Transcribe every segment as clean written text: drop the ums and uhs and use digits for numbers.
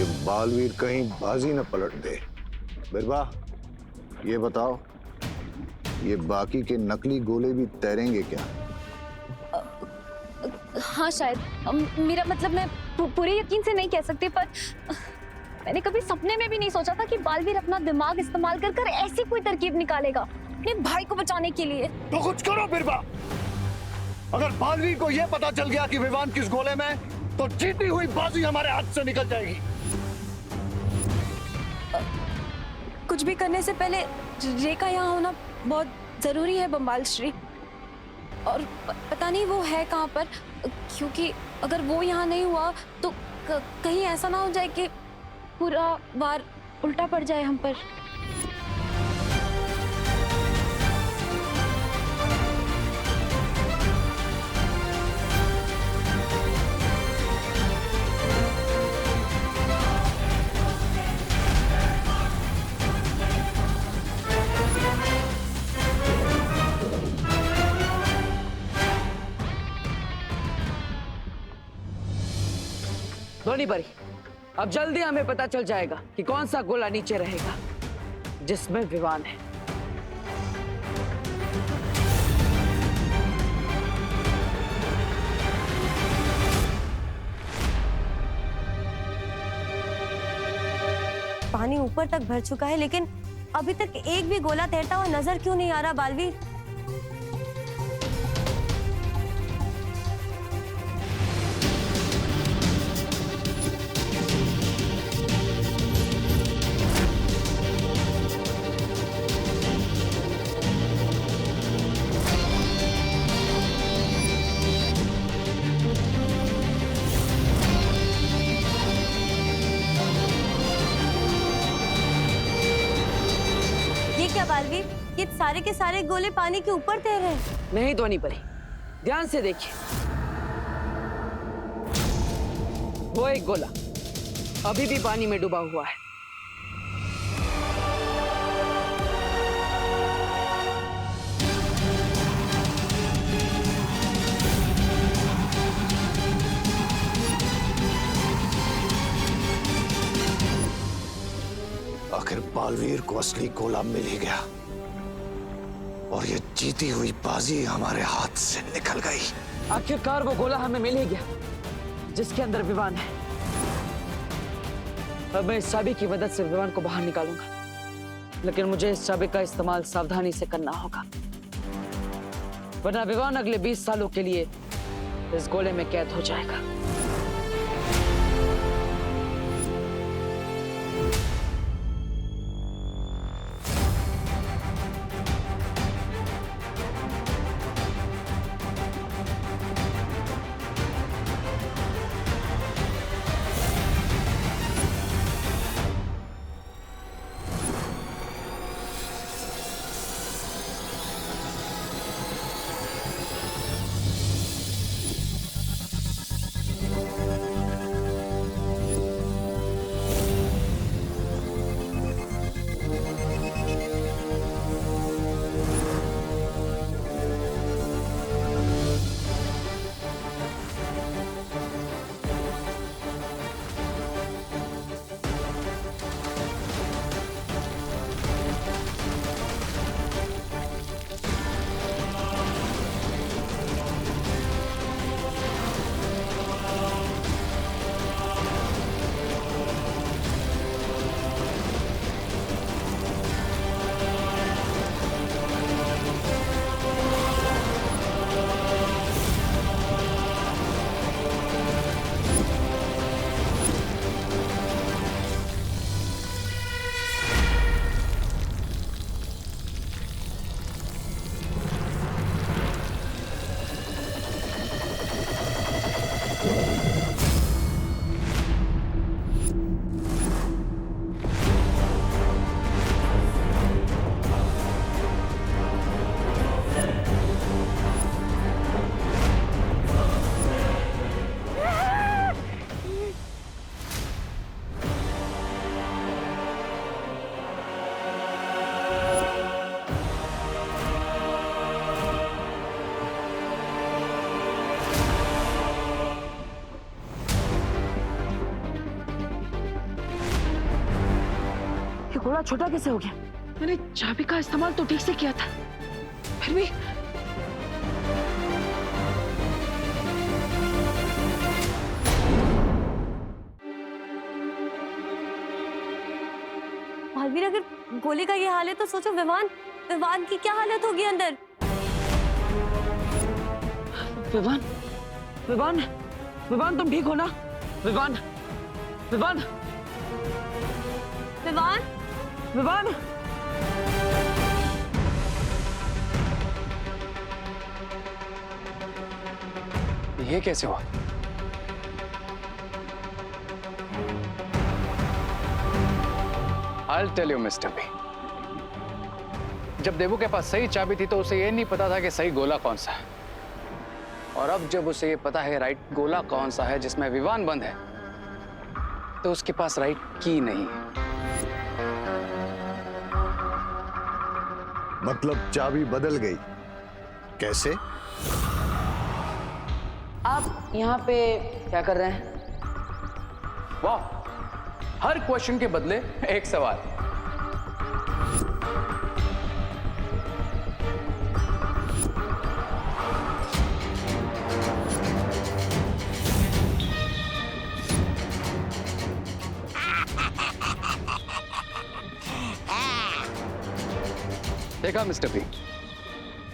ये बालवीर कहीं बाजी न पलट दे। बिरबा, ये बताओ, ये बाकी के नकली गोले भी तैरेंगे क्या? हाँ शायद, मेरा मतलब मैं पूरे यकीन से नहीं कह सकती, पर मैंने कभी सपने में भी नहीं सोचा था कि बालवीर अपना दिमाग इस्तेमाल कर ऐसी कोई तरकीब निकालेगा अपने भाई को बचाने के लिए। तो कुछ करो बिरबा। अगर बालवीर को यह पता चल गया कि विवान किस गोले में, तो जीती हुई बाजी हमारे हाथ से निकल जाएगी। कुछ भी करने से पहले रेखा यहाँ होना बहुत जरूरी है बम्बाल श्री। और पता नहीं वो है कहाँ पर, क्योंकि अगर वो यहाँ नहीं हुआ तो कहीं ऐसा ना हो जाए कि पूरा वार उल्टा पड़ जाए हम पर। धोनी परी, अब जल्दी हमें पता चल जाएगा कि कौन सा गोला नीचे रहेगा जिसमें विवान है। पानी ऊपर तक भर चुका है, लेकिन अभी तक एक भी गोला तैरता हुआ नजर क्यों नहीं आ रहा बालवीर? बालवीर, ये सारे के सारे गोले पानी के ऊपर तैर रहे हैं। नहीं धोनी परी, ध्यान से देखिए, वो एक गोला अभी भी पानी में डूबा हुआ है। आखिर बालवीर को असली गोला मिल ही गया और ये जीती हुई बाजी हमारे हाथ से निकल गई। आखिरकार वो गोला हमें मिल ही गया जिसके अंदर विवान है। अब मैं इस चाबी की मदद से विवान को बाहर निकालूंगा, लेकिन मुझे इस चाबी का इस्तेमाल सावधानी से करना होगा, वरना विवान अगले 20 सालों के लिए इस गोले में कैद हो जाएगा। गोला छोटा कैसे हो गया? मैंने चाबी का इस्तेमाल तो ठीक से किया था, फिर भी। मालवीर, अगर गोली का ये हाल है तो सोचो विवान विवान की क्या हालत होगी अंदर। विवान, विवान, विवान तुम ठीक हो ना? विवान, विवान, विवान, विवान। ये कैसे हुआ? I'll tell you, Mr. B. जब देवू के पास सही चाबी थी तो उसे ये नहीं पता था कि सही गोला कौन सा है, और अब जब उसे ये पता है राइट गोला कौन सा है जिसमें विवान बंद है, तो उसके पास राइट की नहीं है। मतलब चाबी बदल गई? कैसे? आप यहाँ पे क्या कर रहे हैं? वाह, हर क्वेश्चन के बदले एक सवाल। देखा मिस्टर बी,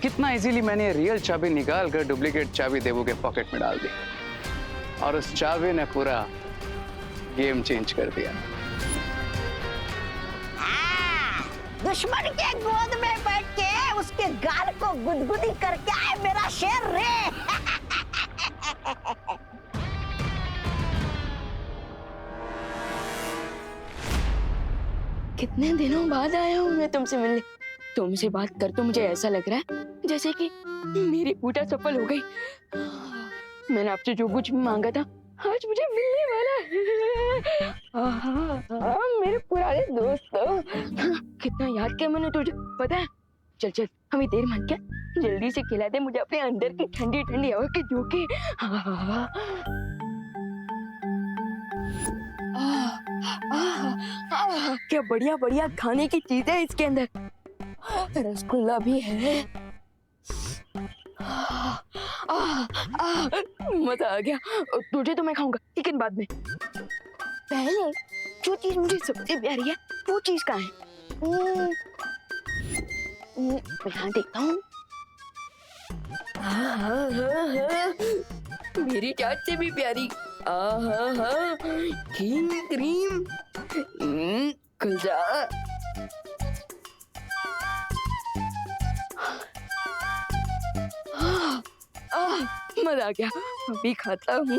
कितना इजीली मैंने रियल चाबी निकाल कर डुप्लीकेट चाबी देवू के पॉकेट में डाल दी, और उस चाबी ने पूरा गेम चेंज कर दिया। दुश्मन के गोद में बैठ के उसके गाल को गुदगुदी करके आए मेरा शेर रे। कितने दिनों बाद आया हूँ मैं तुमसे मिलने। तुमसे बात कर तो मुझे ऐसा लग रहा है जैसे कि मेरी पूजा सफल हो गई। मैंने आपसे जो कुछ मांगा था आज मुझे मिलने वाला है। मेरे पुराने दोस्तों, कितना याद किया मैंने तुझे, पता है? चल चल, हमें देर मत क्या, जल्दी से खिला दे मुझे अपने अंदर की ठंडी ठंडी हवा के झोंके। क्या बढ़िया बढ़िया खाने की चीजें है इसके अंदर। रसगुल्ला भी है। मजा आ गया। तुझे तो मैं खाऊंगा लेकिन बाद में। पहले जो चीज मुझे सबसे प्यारी है वो चीज कहाँ है? यहाँ देखता हूँ। मेरी चाट से भी प्यारी। Cream cream kulcha. मजा आ गया, अभी खाता हूँ।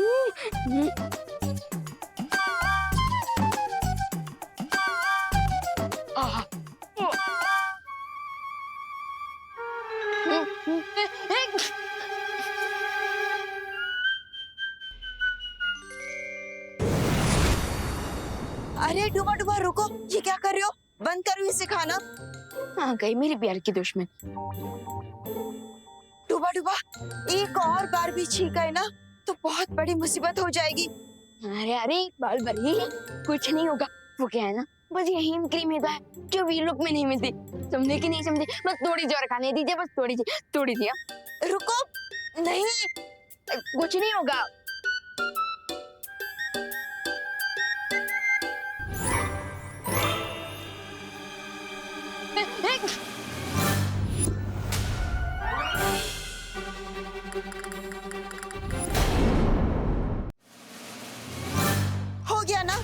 अरे डूबा डूबा रुको, ये क्या कर रहे हो? बंद करो इसे खाना। आ गई मेरी प्यार की दुश्मन। डूबा डूबा, एक और बार भी छींका है ना तो बहुत बड़ी मुसीबत हो जाएगी। अरे अरे बाल बड़ी, कुछ नहीं होगा। वो क्या है ना, बस ये हीम क्रीम है जो वी लुक में नहीं मिलती। समझे कि नहीं समझे? बस थोड़ी सी और खाने दीजिए, बस थोड़ी सी। रुको, नहीं कुछ नहीं होगा। हो गया ना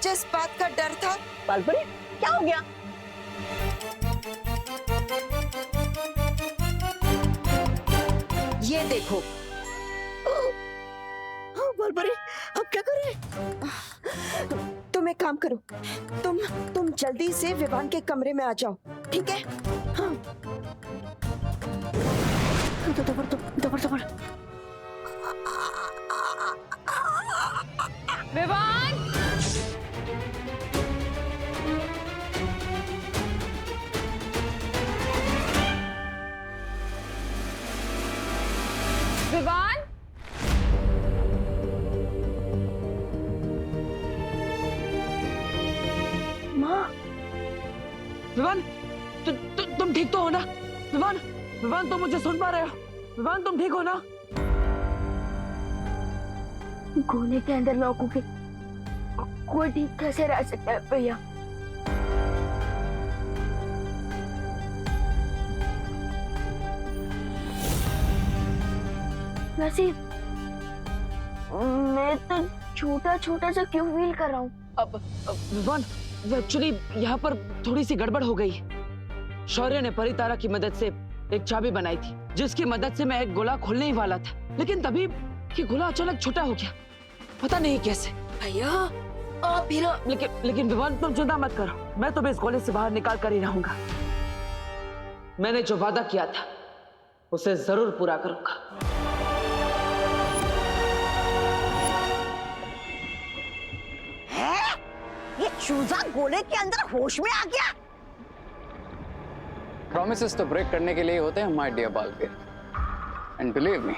जिस बात का डर था। बालपरी क्या हो गया? ये देखो। हाँ बालपरी, अब क्या करें? तुम एक काम करो, तुम जल्दी से विवान के कमरे में आ जाओ, ठीक है? हाँ। दबर। विवान! विवान! माँ, तुम ठीक तो हो ना? विवान, विवान तुम मुझे सुन पा रहे हो? विवान तुम ठीक हो ना? गोले के अंदर लॉक हो गए, कोई ठीक कैसे रह सकता है भैया? वैसे मैं तो छोटा छोटा सा क्यों फील कर रहा हूँ? अब विवान, एक्चुअली यहाँ पर थोड़ी सी गड़बड़ हो गई। शौर्य ने परितारा की मदद से एक चाबी बनाई थी, जिसकी मदद से मैं एक गोला खोलने ही वाला था, लेकिन तभी ये गोला अचानक छोटा हो गया, पता नहीं कैसे। भैया आप भी ना। लेकिन विवान तुम चिंता मत करो, मैं तुम्हें इस गोले से बाहर निकाल कर ही रहूंगा। मैंने जो वादा किया था उसे जरूर पूरा करूंगा। ये चूजा गोले के अंदर होश में आ गया। प्रॉमिसेस तो ब्रेक करने के लिए होते हैं my dear Baalveer, and believe me,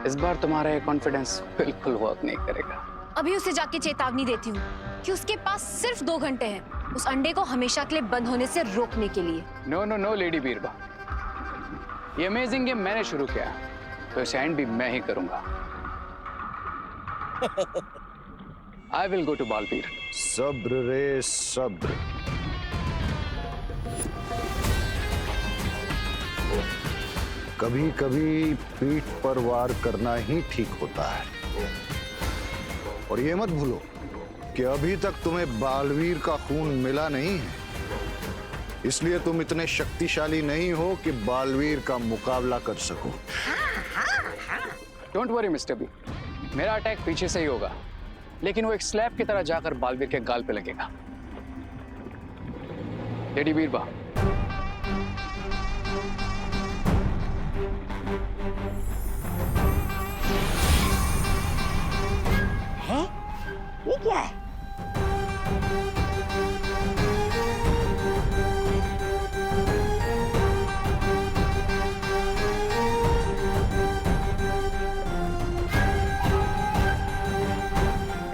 इस बार तुम्हारा ये कॉन्फिडेंस बिल्कुल वर्क नहीं करेगा। अभी उसे जाके चेतावनी देती हूँ कि उसके पास सिर्फ 2 घंटे हैं उस अंडे को हमेशा के लिए बंद होने से रोकने के लिए। नो नो नो लेडी बीरबा, ये अमेजिंग गेम मैंने शुरू किया तो इसे एंड भी मैं ही करूंगा। I will go to Baalveer. सब्र रे सब्र। कभी कभी पीठ पर वार करना ही ठीक होता है। और ये मत भूलो कि अभी तक तुम्हें बालवीर का खून मिला नहीं है, इसलिए तुम इतने शक्तिशाली नहीं हो कि बालवीर का मुकाबला कर सको। डोंट वरी मिस्टर बी, मेरा अटैक पीछे से ही होगा, लेकिन वो एक स्लैब की तरह जाकर बालवीर के गाल पे लगेगा। लेडी बीरबा, है? ये क्या है?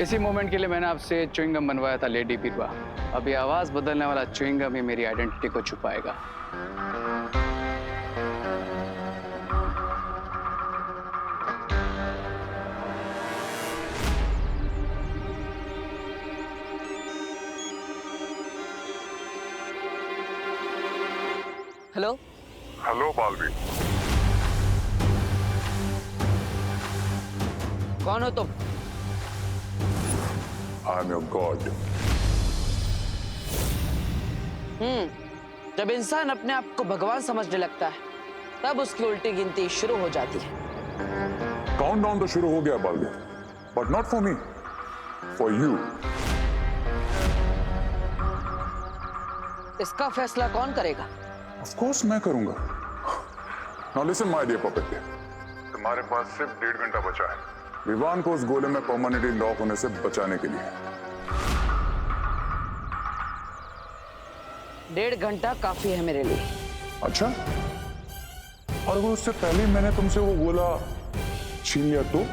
इसी मोमेंट के लिए मैंने आपसे च्युइंगम बनवाया था लेडी बीरबा। अब ये आवाज बदलने वाला च्युइंगम ही मेरी आइडेंटिटी को छुपाएगा। हेलो हेलो बालवीर, कौन हो तुम? I am your God. जब इंसान अपने आप को भगवान समझने लगता है तब उसकी उल्टी गिनती शुरू हो जाती है। काउंटडाउन तो शुरू हो गया Baalveer, but not for me, for you. इसका फैसला कौन करेगा? ऑफ कोर्स मैं करूंगा। Now listen my dear puppet, तुम्हारे पास सिर्फ 1.5 घंटा बचा है विवान को उस गोले में परमानेंटली लॉक होने से बचाने के लिए। 1.5 घंटा काफी है मेरे लिए। अच्छा, और अगर उससे पहले मैंने तुमसे वो गोला छीन लिया तो?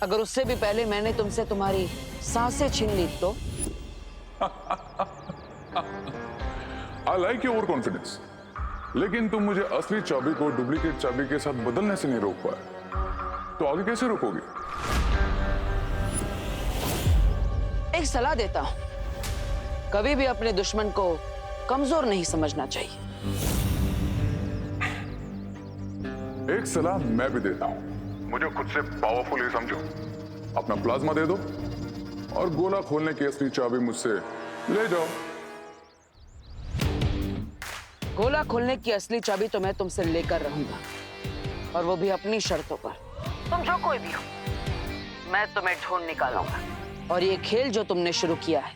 अगर उससे भी पहले मैंने तुमसे तुम्हारी सांसें छीन ली तो? I like your over confidence, लेकिन तुम मुझे असली चाबी को डुप्लीकेट चाबी के साथ बदलने से नहीं रोक पाए, तो आगे कैसे रोकोगे? एक सलाह देता हूं, कभी भी अपने दुश्मन को कमजोर नहीं समझना चाहिए। एक सलाह मैं भी देता हूं, मुझे खुद से पावरफुल ही समझो। अपना प्लाज्मा दे दो और गोला खोलने की असली चाबी मुझसे ले जाओ। गोला खोलने की असली चाबी तो मैं तुमसे लेकर रहूंगा, और वो भी अपनी शर्तों पर। तुम जो कोई भी हो, मैं तुम्हें ढूंढ निकालूंगा, और ये खेल जो तुमने शुरू किया है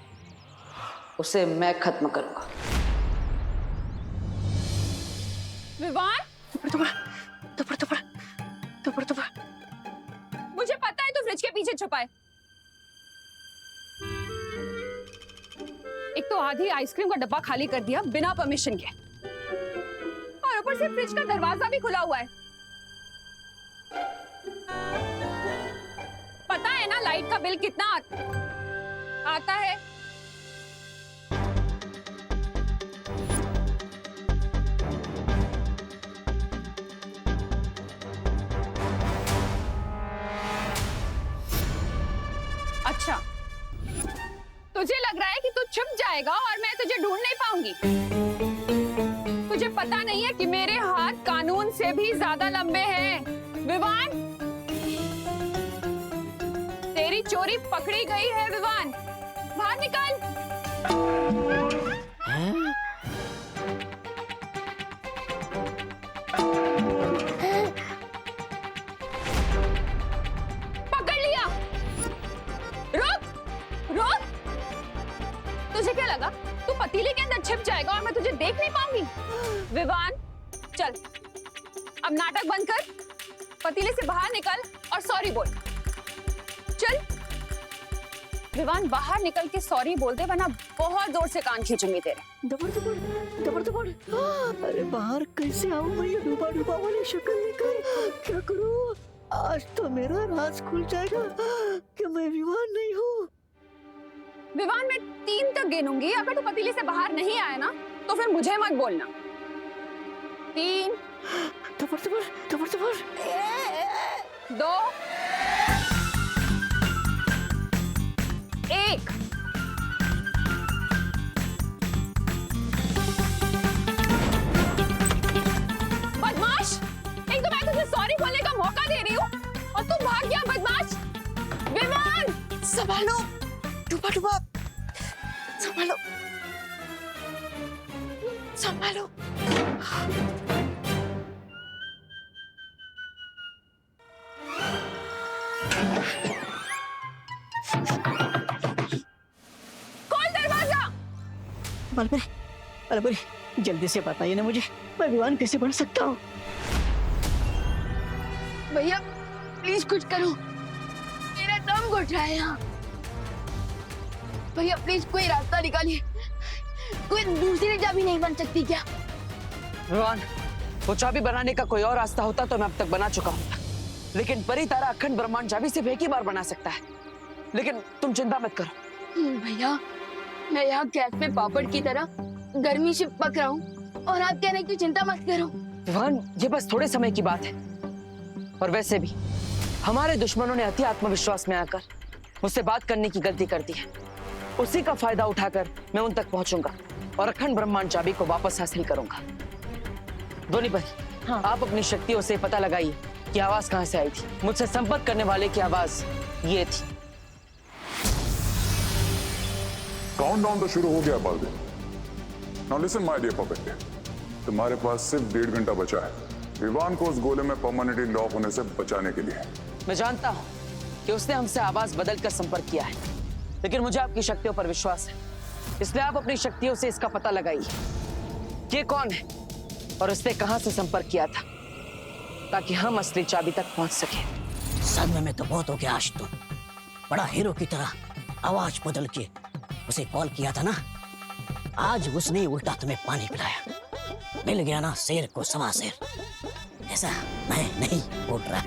उसे मैं खत्म करूंगा। विवान, मुझे पता है तू फ्रिज के पीछे छुपा है। एक तो आधी आइसक्रीम का डब्बा खाली कर दिया बिना परमिशन के, और ऊपर से फ्रिज का दरवाजा भी खुला हुआ है। पता है ना लाइट का बिल कितना आता है? तुझे पता नहीं है कि मेरे हाथ कानून से भी ज्यादा लंबे हैं। विवान, तेरी चोरी पकड़ी गई है। विवान, बाहर निकल। पकड़ लिया। रुक, रुक। तुझे क्या लगा तू पतीले के अंदर छिप जाएगा और मैं तुझे देख नहीं पाऊंगी? विवान, चल अब नाटक बंद कर, पतीले से बाहर निकल और सॉरी बोल। चल विवान, बाहर निकल के सॉरी बोल दे, वरना बहुत जोर से कान खींचूंगी तेरे। दबड़ दबड़ दबड़ दबड़। अरे बाहर कैसे आऊं मैं ये डूबा डूबा वाली शक्ल लेकर? क्या करूं? आज तो मेरा राज खुल जाएगा कि मैं विवान नहीं हूँ। विवान, मैं 3 तक गिनूंगी, अगर तू पतीले से बाहर नहीं आया ना तो फिर मुझे मत बोलना। 3, दबड़ दबड़ दबड़ दबड़। 2, 1। बदमाश, एक तो मैं तुझे सॉरी बोलने का मौका दे रही हूँ और तू भाग गया बदमाश। विमान, संभालो डूबा डूबा, संभालो संभालो। खोल दरवाजा। बलबरी, जल्दी से बताइए ना मुझे, मैं विवान कैसे बन सकता हूँ? भैया प्लीज कुछ करो, मेरा दम घुट रहा है यहाँ। भैया प्लीज कोई रास्ता निकालिए, कोई दूसरी चाबी नहीं बन सकती क्या? विवान, वो चाबी बनाने का कोई और रास्ता होता तो मैं अब तक बना चुका होता, लेकिन परी तारा अखंड ब्रह्मांड चाबी सिर्फ एक ही बार बना सकता है। लेकिन तुम चिंता मत करो। भैया, मैं यहाँ गैस में पापड़ की तरह गर्मी से पक रहा हूँ और आप कह रहे हैं कि चिंता मत करो। विवान, ये बस थोड़े समय की बात है, और वैसे भी हमारे दुश्मनों ने अति आत्मविश्वास में आकर मुझसे बात करने की गलती कर दी है। उसी का फायदा उठाकर मैं उन तक पहुंचूंगा और अखंड ब्रह्मांड चाबी को वापस हासिल करूंगा। धोनी भाई, हाँ। आप अपनी शक्तियों से पता लगाइए कि आवाज कहां से आई थी। मुझसे संपर्क करने वाले की आवाज ये थी। काउंटडाउन तो शुरू हो गया Baalveer. Now listen my dear puppet, तुम्हारे पास सिर्फ 1.5 घंटा बचा है विवान को उस गोले में परमानेंटली लॉक होने से बचाने के लिए। मैं जानता हूं कि उसने हमसे आवाज बदलकर संपर्क किया है, लेकिन मुझे आपकी शक्तियों पर विश्वास है, इसलिए आप अपनी शक्तियों से इसका पता लगाइए ये कौन है और उसने कहां से संपर्क किया था, ताकि हम असली चाबी तक पहुंच सके। सदमे में तो बहुत हो गया आज तो। बड़ा हीरो की तरह आवाज बदल के उसे कॉल किया था ना, आज उसने ही उल्टा तुम्हें पानी पिलाया। मिल गया ना शेर को सवा शेर, ऐसा मैं नहीं बोल रहा।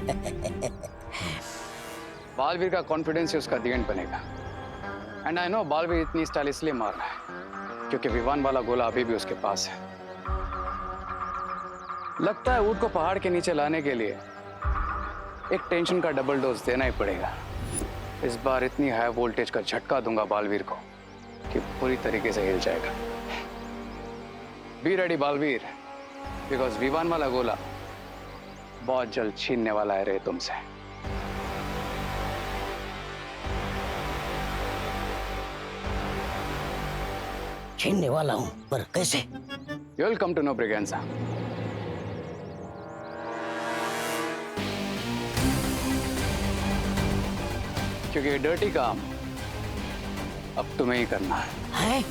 बालवीर का कॉन्फिडेंस ही उसका दी एंड बनेगा। एंड आई नो बालवीर इतनी स्टाइल इसलिए मार रहा है क्योंकि विवान वाला गोला अभी भी उसके पास है। लगता है ऊँट को पहाड़ के नीचे लाने के लिए एक टेंशन का डबल डोज देना ही पड़ेगा। इस बार इतनी हाई वोल्टेज का झटका दूंगा बालवीर को कि पूरी तरीके से हिल जाएगा। Be ready Baalveer, because Vivaan वाला गोला बहुत जल्द छीनने वाला है रे तुमसे। छीनने वाला हूं, पर कैसे? You will come to know Briganza. क्योंकि ये डर्टी काम अब तुम्हें ही करना है।